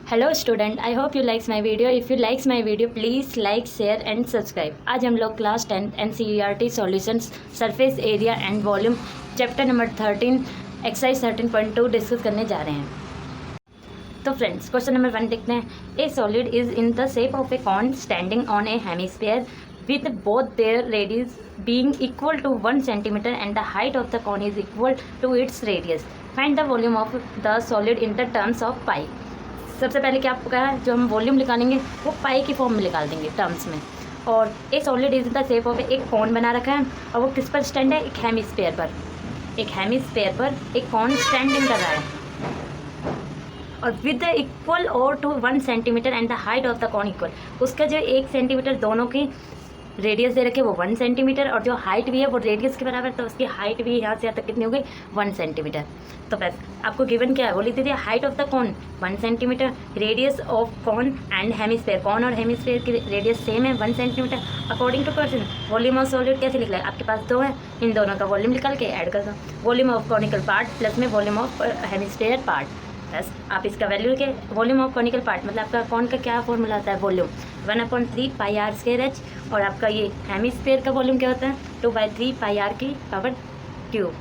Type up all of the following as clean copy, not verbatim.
Hello student, I hope you likes my video. If you likes my video please like share and subscribe. आज हम लोग class 10 NCERT solutions surface area and volume chapter number 13 exercise 13.2 discuss करने जा रहे हैं. तो friends, question number 1 देखते हैं. A solid is in the shape of a cone standing on a hemisphere with both their radius being equal to 1 centimeter and the height of the cone is equal to its radius. Find the volume of the solid in the terms of pi. सबसे पहले क्या आपको कहा है, जो हम volume निकालेंगे वो पाई की फॉर्म में निकाल देंगे टर्म्स में. और ए solid is the shape of एक कॉन बना रखा है और वो किस पर स्टैंड है, एक हेमिस्फीयर पर. एक हेमिस्फीयर पर एक कॉन स्टैंडिंग कर रहा है और विद द इक्वल और to 1 centimetre and the height of the cone equal. उसका जो 1 सेंटीमीटर दोनों की रेडियस दे रखे वो 1 सेंटीमीटर और जो हाइट भी है वो रेडियस के बराबर, तो उसकी हाइट भी यहाँ से यहाँ तक कितनी हो गई 1 सेंटीमीटर. तो बस आपको गिवन क्या है वो लिख दीजिए. Height of the cone 1 centimetre, radius of cone and hemisphere, cone और हेमिस्फीयर की रेडियस सेम है 1 centimetre. According to question volume of solid कैसे लिख रहा है, आपके पास दो है, इन दोनों का वॉल्यूम निकाल के ऐड कर दो. Volume of conical part plus में वॉल्यूम ऑफ हेमिस्फीयर पार्ट. बस आप इसका वैल्यू के वॉल्यूम ऑफ कॉनिकल पार्ट मतलब आपका कॉन का क्या फॉर्मूला होता है, volume 1/3 pi r square h. और आपका ये हेमिस्फीयर का वॉल्यूम क्या होता है 2/3 पाई आर की पावर क्यूब.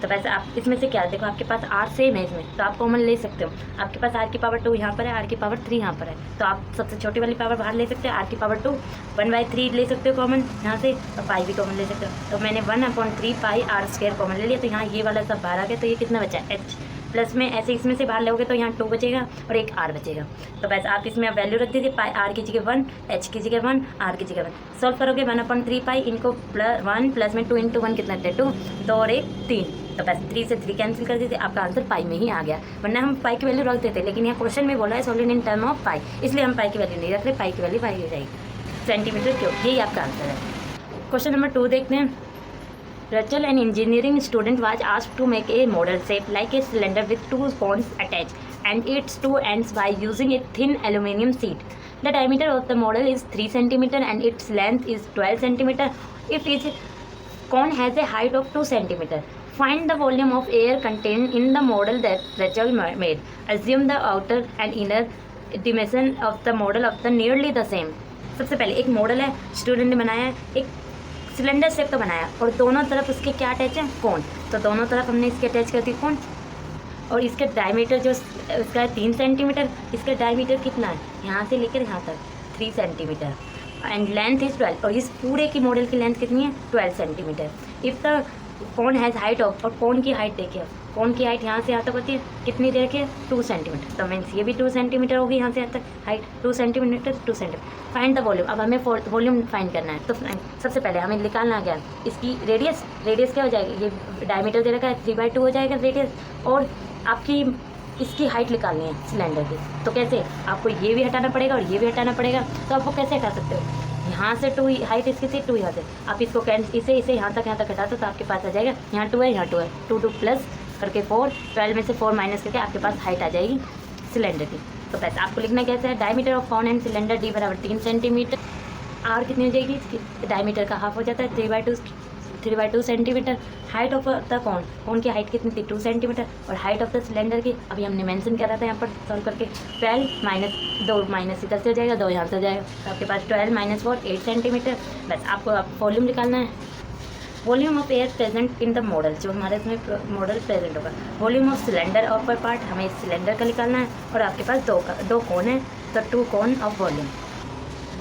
तो वैसे आप इसमें से क्या देखो, आपके पास आर सेम है इसमें, तो आप कॉमन ले सकते हो. आपके पास आर की पावर 2 यहाँ पर है, आर की पावर 3 यहाँ पर है, तो आप सबसे छोटी वाली पावर बाहर ले सकते हो. आर की पावर 2 1/3 ले सकते हो कॉमन यहाँ से, और पाई भी कॉमन ले सकते हो. तो मैंने 1/3 पाई आर स्क्वायर कॉमन ले लिया, तो यहाँ ये वाला सब बाहर आ गया. तो ये कितना बचा एच प्लस में ऐसे इसमें से बाहर लोगे तो यहाँ 2 बचेगा और एक आर बचेगा. तो बस आप इसमें आप वैल्यू रख दीजिए. पाई आर की जगह 1, एच की जगह 1, आर की जगह 1. सॉल्व करोगे 1/3 पाई, इनको 1 प्लस में 2 इंटू 1 कितना है 2, 2 और 1 3. तो बस 3 से 3 कैंसिल कर दीजिए, आपका आंसर पाई में ही आ गया. वरना हम पाई की वैल्यू रख देते, लेकिन यहाँ क्वेश्चन में बोला है सॉलिड इन टर्म ऑफ पाई, इसलिए हम पाई की वैल्यू नहीं रख रहे. पाई की वैल्यू पाई हो जाएगी सेंटीमीटर क्यूब. यही आपका आंसर है. क्वेश्चन नंबर 2 देखते हैं. Rachel, an engineering student, was asked to make a model shape like a cylinder with 2 cones attached and its 2 ends by using a thin aluminum sheet. The diameter of the model is 3 cm and its length is 12 cm. If each cone has a height of 2 cm, find the volume of air contained in the model that Rachel made. Assume the outer and inner dimension of the model of the nearly the same. सबसे पहले एक model है, student ने बनाया है, एक cylinder shape का बनाया और दोनों तरफ उसके क्या अटैच है, कौन. तो दोनों तरफ हमने इसके अटैच कर दी कौन. और इसके डायमीटर जो इसका है 3 सेंटीमीटर, इसका डायमीटर कितना है यहाँ से लेकर यहाँ तक 3 सेंटीमीटर एंड लेंथ इज 12. और इस पूरे की मॉडल की लेंथ कितनी है 12 सेंटीमीटर. इफ़ द कौन हैज़ हाइट ऑफ, और कौन की हाइट देखिए, कौन की हाइट यहाँ से यहाँ तक होती है कितनी दे रखी है 2 सेंटीमीटर. तो मीन्स ये भी 2 सेंटीमीटर होगी यहाँ से यहाँ तक height 2 centimetre 2 centimetre. Find the volume. अब हमें वॉल्यूम फाइंड करना है. तो सबसे पहले हमें निकालना गया इसकी रेडियस. रेडियस क्या हो जाएगी, ये डायमीटर दे रखा है 3/2 हो जाएगा रेडियस. और आपकी इसकी हाइट निकालनी है सिलेंडर की. तो कैसे, आपको ये भी हटाना पड़ेगा और ये भी हटाना पड़ेगा. तो आप वो कैसे हटा सकते हो, यहाँ से 2 हाइट इसकी थी 2 यहाँ से, आप इसको इसे यहाँ तक हटा दो तो आपके पास आ जाएगा यहाँ 2 है यहाँ 2 है 2 प्लस करके 4, 12 में से 4 माइनस करके आपके पास हाइट आ जाएगी सिलेंडर की. तो बस आपको लिखना कैसे है, diameter of cone and cylinder d बराबर 3 सेंटीमीटर. आर कितनी हो जाएगी, इसकी डायमीटर का हाफ हो जाता है 3/2 centimetre. Height of the cone की हाइट कितनी थी 2 सेंटीमीटर. और हाइट ऑफ द सिलेंडर की अभी हमने मेंशन करा था यहाँ पर सॉल्व करके 12 माइनस 2 माइनस इधर से हो जाएगा 2 यहाँ से हो जाएगा. तो आपके पास 12 माइनस 4 8 सेंटीमीटर. बस आपको वॉल्यूम निकालना है. Volume of air present in the model, जो हमारे इसमें मॉडल प्रेजेंट होगा. वॉल्यूम ऑफ सिलेंडर ऑफ पर पार्ट, हमें इस सिलेंडर का निकालना है. और आपके पास दो कौन है, तो 2 कौन ऑफ वॉल्यूम.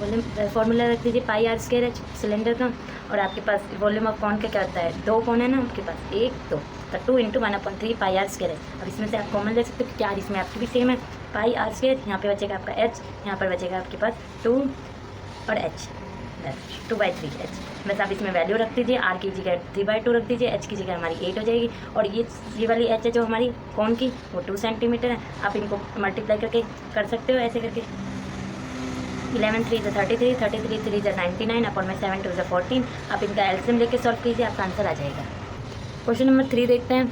वॉल्यूम फार्मूला रख दीजिए पाई आर स्क्वायर एच सिलेंडर का. और आपके पास वॉल्यूम ऑफ कौन का क्या होता है, 2 कौन है ना आपके पास 1 2, तो 2 into 1/3 pi r square h. अब इसमें से आप कॉमन ले सकते हो क्या, इसमें आपकी भी सेम है पाई आर स्क्वायर. यहाँ पे बचेगा आपका एच, यहाँ पर बचेगा आपके पास 2 और एच 2/3 एच. बस आप इसमें वैल्यू रख दीजिए. आर की जगह 3/2 रख दीजिए, एच की जगह हमारी 8 हो जाएगी. और ये वाली एच है जो हमारी कौन की वो 2 सेंटीमीटर है. आप इनको मल्टीप्लाई करके कर सकते हो ऐसे करके. 11 3 33, 33 3 99, अपॉन में 7 2 14. आप इनका एलसीएम लेके सॉल्व कीजिए, आपका आंसर आ जाएगा. क्वेश्चन नंबर 3 देखते हैं.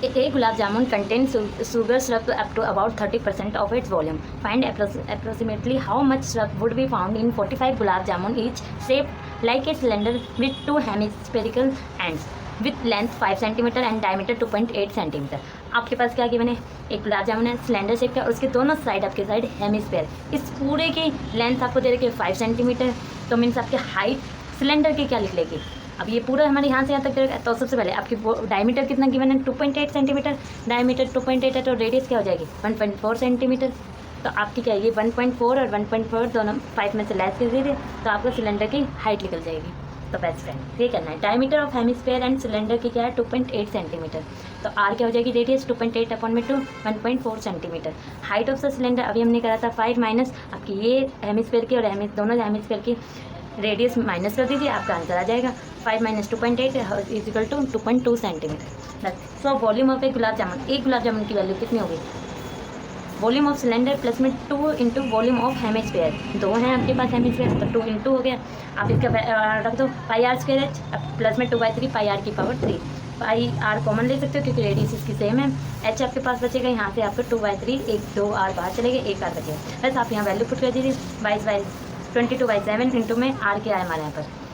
A gulab jamun contains sugar syrup up to about 30% of its volume. Find approximately how much syrup would be found in 45 gulab jamun, each shaped like a cylinder with 2 hemispherical ends with length 5 cm and diameter 2.8 cm. आपके पास क्या given है, एक गुलाब जामुन है cylinder shape का और उसके दोनों side आपके साइड हेमिस्फीयर। इस पूरे की लेंथ आपको दे रखी है 5 सेंटीमीटर। तो मीन्स आपकी हाइट सिलेंडर की क्या निकलेगी। अब ये पूरा हमारे यहाँ से यहाँ तक दे रखा है। तो सबसे पहले आपकी डायमीटर कितना गिवन है, 2.8 सेंटीमीटर। डायमीटर 2.8 है तो रेडियस क्या हो जाएगी 1.4 सेंटीमीटर। तो आपकी क्या है ये 1.4 और 1.4 दोनों 5 में से लेस कर दीजिए तो आपको सिलेंडर की हाइट निकल जाएगी। तो बेस्ट फ्रेंड ये करना है, diameter of hemisphere and cylinder की क्या है 2.8 सेंटीमीटर। तो आर क्या हो जाएगी रेडियस 2.8 अपॉन में 2 1.4 centimetre. Height of the cylinder अभी हमने करा था 5 माइनस आपकी ये हेमिस्फीयर की और दोनों हेमिस्फीयर की रेडियस माइनस कर दीजिए, आपका आंसर आ जाएगा 5 minus 2.8 is equal to 2.2 centimetre. So volume of एक गुलाब जामुन की वैल्यू कितनी होगी, वॉल्यूम ऑफ सिलेंडर प्लस में 2 इंटू वॉल्यूम ऑफ हेमिस्फीयर। 2 हैं आपके पास हेमिस्फीयर तो 2 इंटू हो गया। आप इसका रख दो पाई आर स्क्वायर एच प्लस में 2/3 पाई आर की पावर 3। पाई आर कॉमन ले सकते हो क्योंकि रेडियस इसकी सेम है। एच आपके पास बचेगा यहाँ से आपको 2/3 एक 2 आर बाहर चलेगा, एक आर बचेगा। बस आप यहाँ वैल्यू पुट कर दीजिए 22/7 इंटू में आर क्या है हमारे यहाँ पर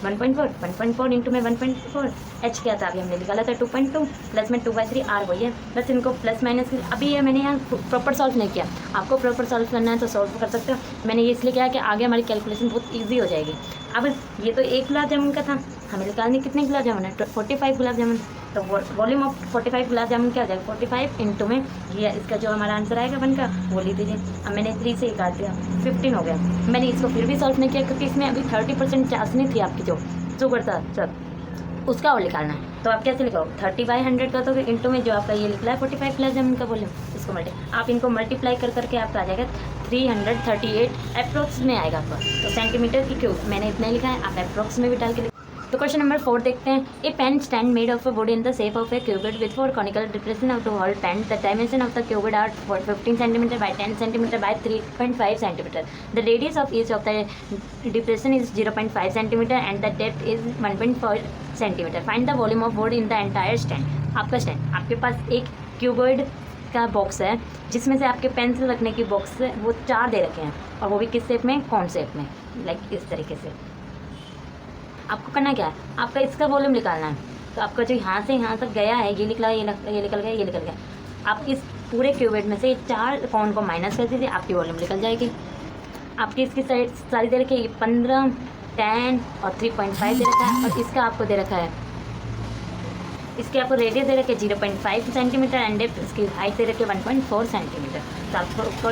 1.4 इंटू में 1.4 एच क्या था अभी हमने निकाला था 2.2 प्लस में 2/3 आर वही है। बस इनको प्लस माइनस अभी ये मैंने यहाँ प्रॉपर सॉल्व नहीं किया, आपको प्रॉपर सॉल्व करना है तो सॉल्व कर सकते हो। मैंने ये इसलिए किया कि आगे हमारी कैलकुलेशन बहुत ईजी हो जाएगी। अब ये तो एक गुलाब जामुन का था, हमें निकालने कितने गुलाब जामुन है 45 गुलाब जामुन। तो वॉल्यूम ऑफ 45 गुलाब जामुन क्या हो जाएगा 45 इंटू में ये इसका जो हमारा आंसर आएगा 1 का वो ले दीजिए। अब मैंने 3 से काट दिया 15 हो गया। मैंने इसको फिर भी सॉल्व नहीं किया क्योंकि इसमें अभी 30% चाशनी थी आपकी जो शुगर था सब उसका और निकालना है। तो आप कैसे लिखो 30/100 का तो इंटू में जो आपका ये लिखा है 45 गुलाब जामुन का वॉल्यूम इसको आप इनको मल्टीप्लाई कर करके आपका आ जाएगा 338 अप्रोक्स में आएगा आपका। तो सेंटीमीटर की क्यूब मैंने इतना ही लिखा है, आप अप्रोक्स में भी डाल के। तो क्वेश्चन नंबर 4 देखते हैं। A pen stand made of a wood in the shape of a cuboid with 4 conical depression of the hold pen. The dimension of the cuboid are 15 centimetre by 10 centimetre by 3.5 centimetre. The radius of each of the depression is 0.5 centimetre and the depth is 1.4 centimetre. Find the volume of wood in the entire stand. आपका stand आपके पास एक क्यूबिड का box है जिसमें से आपके pencil रखने की बॉक्स वो 4 दे रखे हैं और वो भी किस शेप में कौन शेप में लाइक इस तरीके से। आपको करना क्या है आपका इसका वॉल्यूम निकालना है। तो आपका जो यहाँ से यहाँ तक गया है ये निकला ये निकल गया ये निकल गया। आप इस पूरे क्यूबिड में से 4 कौन को माइनस कर दीजिए आपकी वॉल्यूम निकल जाएगी। आपकी इसकी सारी दे रखी है 15 10 और 3.5 दे रखा है और इसका आपको दे रखा है इसके आपको रेडियस दे रखे 0.5 सेंटीमीटर एंड डेप्थ इसकी हाइट दे रखे 1.4 सेंटीमीटर। तो आपको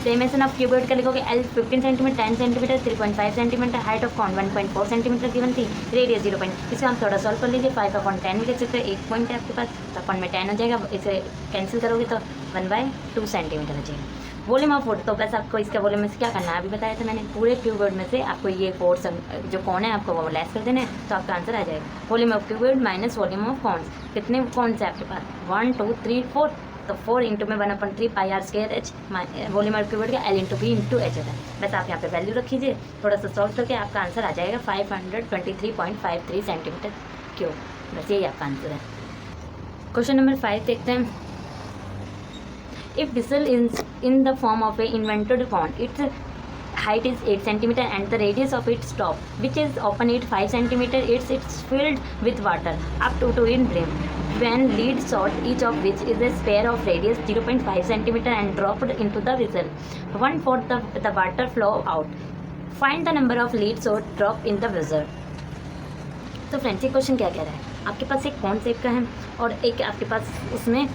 डायमेंशन ऑफ क्यूबिड का लिखोगे L 15 centimetre 10 centimetre 3.5 centimetre height of कौन 1.4 सेंटीमीटर गिवन थी रेडियस 0. इसको हम थोड़ा सॉल्व कर लीजिए 5/10 भी लिख सकते हैं। 1 पॉइंट है आपके पास तो अपन में 10 हो जाएगा, इसे कैंसिल करोगे तो 1/2 सेंटीमीटर हो जाएगा। वॉल्यूम ऑफ वुड तो बस आपको इसका वॉल्यूम में से क्या करना है अभी बताया था मैंने। पूरे क्यूबिड में से आपको ये 4 जो कौन है आपको वो लेस कर देना है तो आपका आंसर आ जाएगा। Volume of cuboid minus volume of cones. कितने कौन से आपके पास 1 2 3 4 तो 4 इंटू में 1/3 pi r square h volume of cuboid का L into B into H होता है। बस आप यहाँ पे वैल्यू रख लीजिए थोड़ा सा सॉल्व करके आपका आंसर आ जाएगा 523.53 सेंटीमीटर क्यूब। बस यही आपका आंसर है। क्वेश्चन नंबर 5 देखते हैं। If vessel is in the form of a inverted cone, its height is 8 cm and the radius of its top, which is open at 5 cm, it's filled with water up to in brim. When lead salt, each of which is a sphere of radius 0.5 cm and dropped into the vessel, 1/4 the water flow out. Find the number of lead salt drop in the vessel. तो friends ये question क्या कह रहा है आपके पास एक कौन शेप का है और एक आपके पास उसमें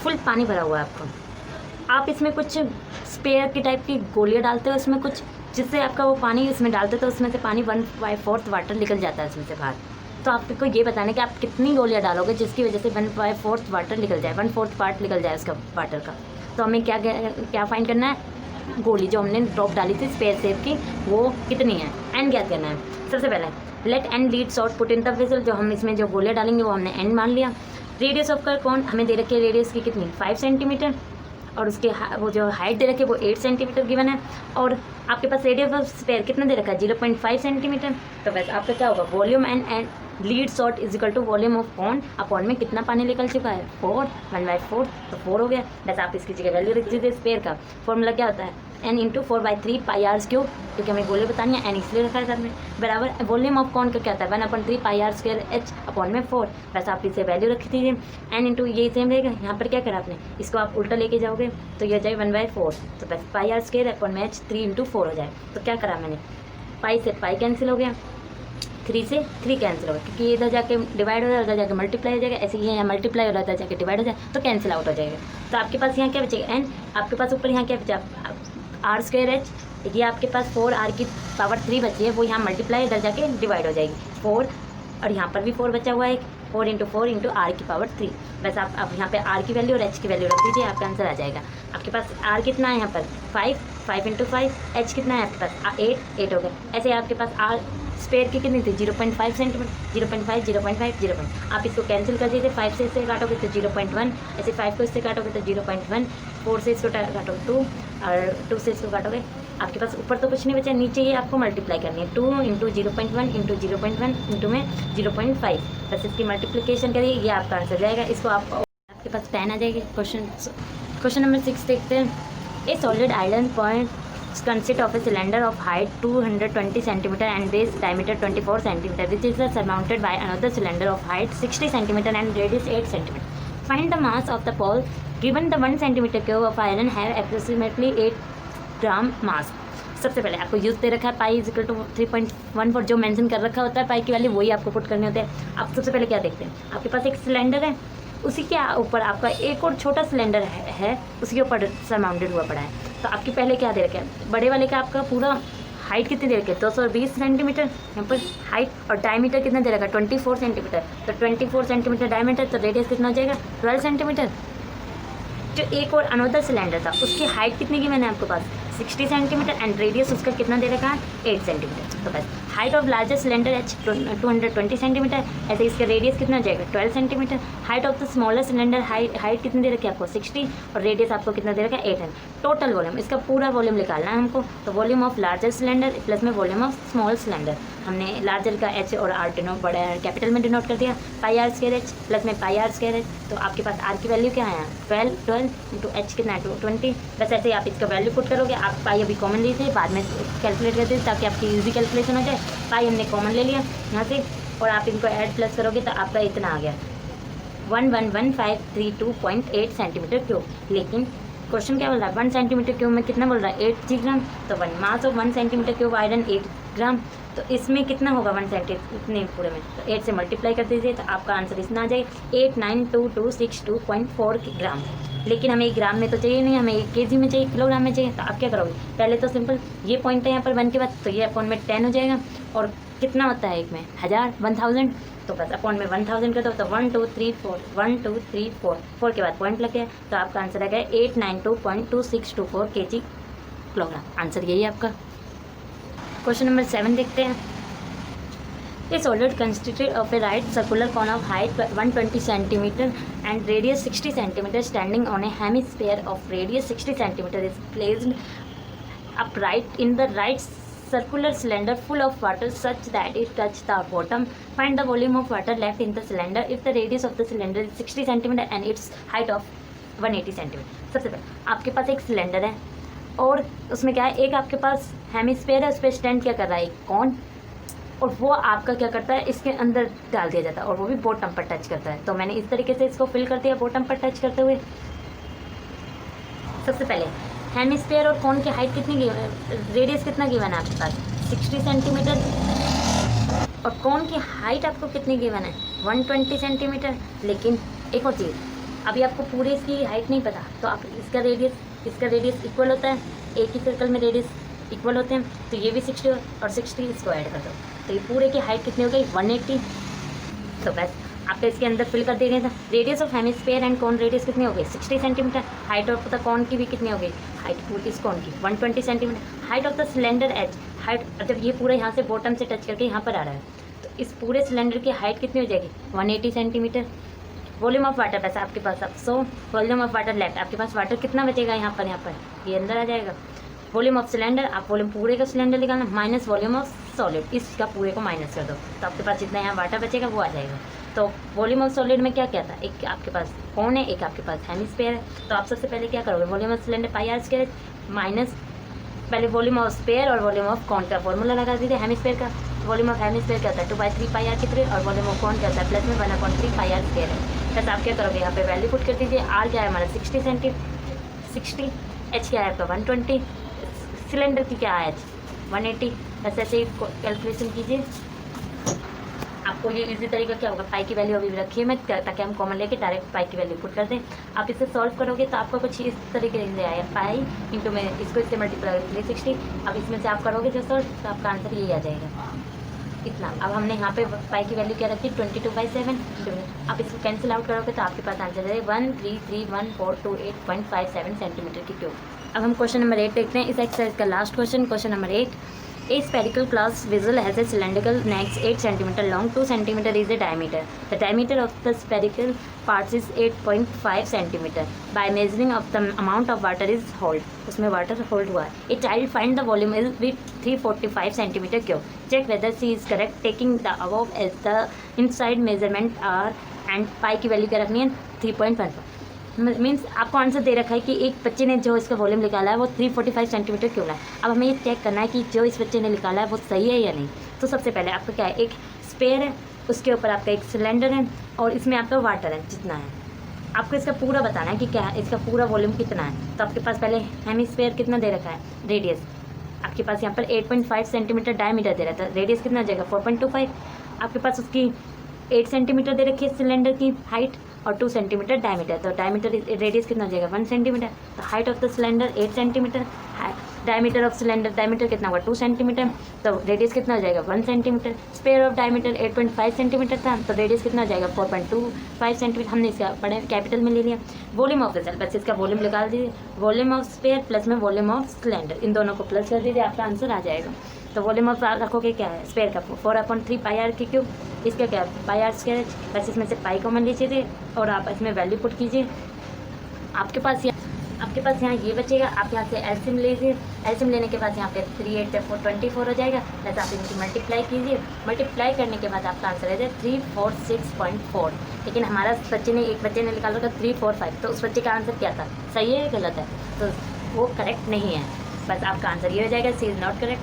फुल पानी भरा हुआ है। आप इसमें कुछ स्पेयर की टाइप की गोलियां डालते हो इसमें कुछ जिससे आपका वो पानी इसमें डालते तो उसमें से पानी 1/4 वाटर निकल जाता है इसमें से बाहर। तो आपको ये बताना है कि आप कितनी गोलियां डालोगे जिसकी वजह से 1/4 वाटर निकल जाए 1/4 पार्ट निकल जाए उसका वाटर का। तो हमें क्या फाइंड करना है गोली जो हमने ड्रॉप डाली थी स्पेयर शेप की वो कितनी है एंड ज्ञात करना है। सबसे पहले let and lead shot put in the vessel. जो हम इसमें जो गोलियां डालेंगे वो हमने एंड मान लिया। रेडियस ऑफ कर कौन हमें दे रखी है रेडियस की कितनी 5 सेंटीमीटर और उसके वो जो हाइट दे रखी है वो 8 सेंटीमीटर गिवन है और आपके पास रेडियस ऑफ स्पेयर कितना दे रखा है 0.5 सेंटीमीटर। तो बस आपका क्या होगा volume and lead shot is equal to volume of cone upon में कितना पानी निकल चुका है 4 1/4 तो 4 हो गया। बस आप इसकी जगह वैल्यू रख दीजिए। स्पेयर का फॉर्मूला क्या होता है n into 4/3 pi r cube, क्योंकि हमें वॉल्यूम बतानी है, एन इसलिए रखा है साथ में, बराबर वॉल्यूम ऑफ कौन का क्या था 1/3 pi r square H upon में 4। बस आप इसे वैल्यू रखी थी, एन इंटू ये सेम रहेगा। यहाँ पर क्या करा आपने, इसको आप उल्टा लेके जाओगे तो ये हो जाए 1/4, तो बस पाई आर स्क्वायर अपॉन में एच 3 इंटू 4 हो जाए। तो क्या करा मैंने, पाई से पाई कैंसिल हो गया, 3 से 3 कैंसिल होगा, क्योंकि इधर जाके डिवाइड हो जाए उधर जाके मल्टीप्लाई हो जाएगा, ऐसे ही यहाँ मल्टीप्लाई हो रहा है उधर जाके डिवाइड हो जाए तो कैंसिल आउट हो जाएगा। तो आपके पास यहाँ क्या बचेगा एन, आपके पास ऊपर यहाँ क्या बचा आर स्क्वायर एच, ये आपके पास 4 आर की पावर 3 बची है, वो यहाँ मल्टीप्लाई इधर जाके डिवाइड हो जाएगी 4, और यहाँ पर भी 4 बचा हुआ है, 4 इंटू 4 इंटू आर की पावर 3। बस आप यहाँ पे आर की वैल्यू और एच की वैल्यू रख दीजिए, आपका आंसर आ जाएगा। आपके पास आर कितना है यहाँ पर 5 इंटू 5, एच कितना है आपके पास 8 हो गया। ऐसे आपके पास आर स्पेयर की कितनी थी 0.5 सेंटीमीटर, 0.5 0.5 0. आप इसको कैंसिल कर दीजिए, 5 से इससे काटोगे तो 0.1, ऐसे 5 को इससे काटोगे तो 0.1, 4 से इसको काटोगे 2 और 2 से इसको काटोगे, आपके पास ऊपर तो कुछ नहीं बचा, नीचे ये आपको मल्टीप्लाई करनी है 2 इंटू 0.1 इंटू 0.1 इंटू में 0.5, बस इसकी मल्टीप्लिकेशन करिए, ये आपका आंसर जाएगा। इसको आपके पास पेन आ जाएगी। क्वेश्चन नंबर 6 देखते हैं। A solid iron point consist of a cylinder of height 220 cm and base diameter 24 cm, which is surmounted by another cylinder of height 60 cm and radius 8 cm. Find the mass of the pole given the 1 cm cube of iron have approximately 8 ग्राम मास। सबसे पहले आपको use दे रखा है pi is equal to 3.14, जो mention कर रखा होता है पाई की वैल्यू वही आपको पुट करने होते हैं। आप सबसे पहले क्या देखते हैं, आपके पास एक सिलेंडर है, उसी के ऊपर आपका एक और छोटा सिलेंडर है उसी के ऊपर सरमाउंडेड हुआ पड़ा है। तो आपकी पहले क्या दे रखा है, बड़े वाले का आपका पूरा हाइट कितनी दे रखी है 220 सेंटीमीटर, यहाँ पर हाइट, और डायमीटर कितना दे रखा है 24 सेंटीमीटर। तो 24 सेंटीमीटर डायमीटर, तो रेडियस कितना हो जाएगा 12 सेंटीमीटर। जो एक और अनोदर सिलेंडर था उसकी हाइट कितनी की मैंने आपके पास 60 सेंटीमीटर एंड रेडियस उसका कितना दे रखा है 8 सेंटीमीटर। तो बस height of largest cylinder H 220 centimetre, ऐसे इसका रेडियस कितना हो जाएगा 12 centimetre. Height of the smaller cylinder height कितनी दे रखी है आपको 60 और रेडियस आपको कितना दे रखा है 8 है। टोटल वॉल्यूम, इसका पूरा वॉल्यूम निकालना है हमको, तो volume of larger cylinder plus में वॉल्यूम ऑफ स्मॉल सिलेंडर, हमने लार्जर का एच और आर डिनोट बड़ा कैपिटल में डिनोट कर दिया, पाई आर स्क्वायर एच प्लस में पाई आर स्क्वायर एच। तो आपके पास आर की वैल्यू क्या है 12 इंटू एच कितना है 220, बस ऐसे ही आप इसका वैल्यू पुट करोगे। आप पाई अभी कॉमन लीजिए, बाद में कैलकुलेट कर दीजिए ताकि आपकी ईजी कैलकुलेशन हो जाए। पाई हमने कॉमन ले लिया यहाँ से, और आप इनको ऐड प्लस करोगे तो आपका इतना आ गया 111,532.8 सेंटीमीटर क्यूब। लेकिन क्वेश्चन क्या बोल रहा है 1 सेंटीमीटर क्यूब में कितना बोल रहा है 8 ग्राम, तो 1 mass of 1 centimetre cube iron 8 ग्राम, तो इसमें कितना होगा 1 सेंटीमीटर इतने पूरे में, तो 8 से मल्टीप्लाई कर दीजिए तो आपका आंसर इतना आ जाएगा 892,262.4 ग्राम। लेकिन हमें ग्राम में तो चाहिए नहीं, हमें केजी में चाहिए, किलोग्राम में चाहिए। तो आप क्या करोगे, पहले तो सिंपल ये पॉइंट है यहाँ पर 1 के बाद, तो ये अपॉन में 10 हो जाएगा, और कितना होता है एक में 1000 1000, तो बस अपॉन में 1000 कर दो, तो 1 2 3 4 1 2 3 4 के बाद पॉइंट लग गया, तो आपका आंसर आ गया 892.2624 kg किलोग्राम। आंसर यही है आपका। क्वेश्चन नंबर 7 देखते हैं। A solid consisted of a right circular cone of height 120 cm and radius 60 cm standing on a hemisphere of radius 60 cm is placed upright in the right circular cylinder full of water such that it touches the bottom. Find the volume of water left in the cylinder if the radius of the cylinder is 60 cm and its height of 180 cm. सबसे पहले आपके पास एक cylinder है और उसमें क्या है, एक आपके पास हेमिस्फीयर है, उस पर स्टैंड क्या कर रहा है एक कॉन, और वो आपका क्या करता है इसके अंदर डाल दिया जाता है, और वो भी बॉटम पर टच करता है। तो मैंने इस तरीके से इसको फिल कर दिया बॉटम पर टच करते हुए। सबसे पहले हेमिस्फीयर और कॉन की हाइट कितनी गिवन, रेडियस कितना गिवन है आपके पास 60 सेंटीमीटर, और कॉन की हाइट आपको कितनी गिवन है 120 सेंटीमीटर। लेकिन एक और चीज़, अभी आपको पूरे इसकी हाइट नहीं पता, तो आप इसका रेडियस इक्वल होता है, एक ही सर्कल में रेडियस इक्वल होते हैं, तो ये भी 60 और 60 इसको ऐड कर दो, तो ये पूरे की हाइट कितनी हो गई 180। तो बस आपको इसके अंदर फिल कर देना था। Radius of hemisphere and cone radius कितनी हो गई 60 centimetre, height of the cone की भी कितनी हो गई, हाइट इस कॉन की 120 centimetre. Height of the cylinder H, height जब ये पूरा यहाँ से बॉटम से टच करके यहाँ पर आ रहा है, तो इस पूरे सिलेंडर की हाइट कितनी हो जाएगी 180 सेंटीमीटर। वॉल्यूम ऑफ वाटर, वैसे आपके पास अब 100 वॉल्यूम ऑफ वाटर लेफ्ट, आपके पास वाटर कितना बचेगा यहाँ पर ये अंदर आ जाएगा। वॉल्यूम ऑफ सिलेंडर, आप वॉल्यूम पूरे का सिलेंडर निकालना माइनस वॉल्यूम ऑफ सॉलिड, इसका पूरे को माइनस कर दो, तो आपके पास जितना यहाँ वाटर बचेगा वो आ जाएगा। तो वॉल्यूम ऑफ सॉलिड में क्या क्या था, एक आपके पास कौन है, एक आपके पास हेमिस्फीयर है। तो आप सबसे पहले क्या करोगे, volume of cylinder pi r square minus पहले वॉल्यूम ऑफ स्फीयर और वॉल्यूम ऑफ कॉन का फॉर्मूला लगा दीजिए। हेमिस्फीयर का वॉल्यूम ऑफ हेमिस्फीयर क्या होता है 2/3 पाई आर की तरह, और वॉल्यूम ऑफ कॉन क्या होता है प्लस में 1/3 पाई आर स्क्वायर है। बस आप क्या करोगे, यहाँ पे वैल्यू पुट कर दीजिए। आर क्या है हमारा 60, एच क्या है आपका 120, सिलेंडर की क्या है 180। बस ऐसे ही कैलकुलेशन कीजिए। आपको ये इजी तरीका क्या होगा, पाई की वैल्यू अभी भी रखिए मैं, ताकि हम कॉमन लेके डायरेक्ट पाई की वैल्यू पुट कर दें। आप इसे सॉल्व करोगे तो आपको कुछ इस तरीके से आएगा, पाई इंटू में इसको इससे मल्टीप्लाई 360। अब इसमें से आप करोगे जो सॉल्व तो आपका आंसर यही आ जाएगा इतना। अब हमने यहाँ पे पाई की वैल्यू क्या रखी 22/7। आप इसको कैंसिल आउट करोगे तो आपके पास आंसर है 1331428.57 सेंटीमीटर की क्यूब। अब हम क्वेश्चन नंबर 8 देखते हैं इस एक्सरसाइज का last question. Question number 8, A spherical glass vessel has a cylindrical neck 8 cm long, 2 cm is the diameter. The diameter of the spherical parts is 8.5 cm. By measuring of the amount of water is hold, उसमें water hold हुआ है. A child find the volume is with 345 cm cube. Check whether she is correct taking the above as the inside measurement are and pi की value क्या रखनी है 3.15. Means आपको answer दे रखा है कि एक बच्चे ने जो इसका वॉल्यूम निकाला है वो 345 सेंटीमीटर क्यों है। अब हमें ये चेक करना है कि जो इस बच्चे ने निकाला है वो सही है या नहीं। तो सबसे पहले आपका क्या है, एक स्पेयर है, उसके ऊपर आपका एक सिलेंडर है और इसमें आपका वाटर है जितना है। आपको इसका पूरा बताना है कि क्या है, इसका पूरा वॉल्यूम कितना है। तो आपके पास पहले हेमिस्फीयर कितना दे रखा है, रेडियस आपके पास यहाँ पर 8.5 सेंटीमीटर डायमीटर दे रहा था, रेडियस कितना जाएगा 4.25। आपके पास उसकी 8 सेंटीमीटर दे रखी है सिलेंडर की हाइट और 2 सेंटीमीटर डायमीटर। तो डायमीटर रेडियस कितना हो जाएगा 1 सेंटीमीटर। तो height of the cylinder 8 centimetre, diameter of cylinder diameter कितना होगा 2 सेंटीमीटर, तो रेडियस कितना हो जाएगा 1 centimetre. Sphere of diameter 8.5 centimetre था, तो रेडियस कितना हो जाएगा 4.25 सेंटीमीटर। हमने इसका बड़े कैपिटल में ले लिया। वॉल्यूम ऑफ वेसल, बस इसका वॉल्यूम निकाल दीजिए, वॉल्यूम ऑफ स्पेयर प्लस में वॉल्यूम ऑफ सिलेंडर, इन दोनों को प्लस कर दीजिए, आपका आंसर आ जाएगा। तो वॉल्यूम ऑफ रखोगे क्या है स्पेयर का 4/3 पाई आर की क्यूब, इसका क्या है पाई आर स्क्वायर, बस इसमें से पाई कॉमन लीजिए थे और आप इसमें वैल्यू पुट कीजिए। आपके पास यहाँ ये बचेगा, आप यहाँ से एलसीएम लीजिए। एलसीएम लेने के बाद यहाँ पे 3 8 से 4 24 हो जाएगा। जैसे आप इनकी मल्टीप्लाई कीजिए, मल्टीप्लाई करने के बाद आपका आंसर आ जाए 346.4। लेकिन हमारा एक बच्चे ने निकाला था 345, तो उस बच्चे का आंसर क्या था, सही है या गलत है, तो वो करेक्ट नहीं है। बस आपका आंसर ये हो जाएगा, सी इज़ नॉट करेक्ट।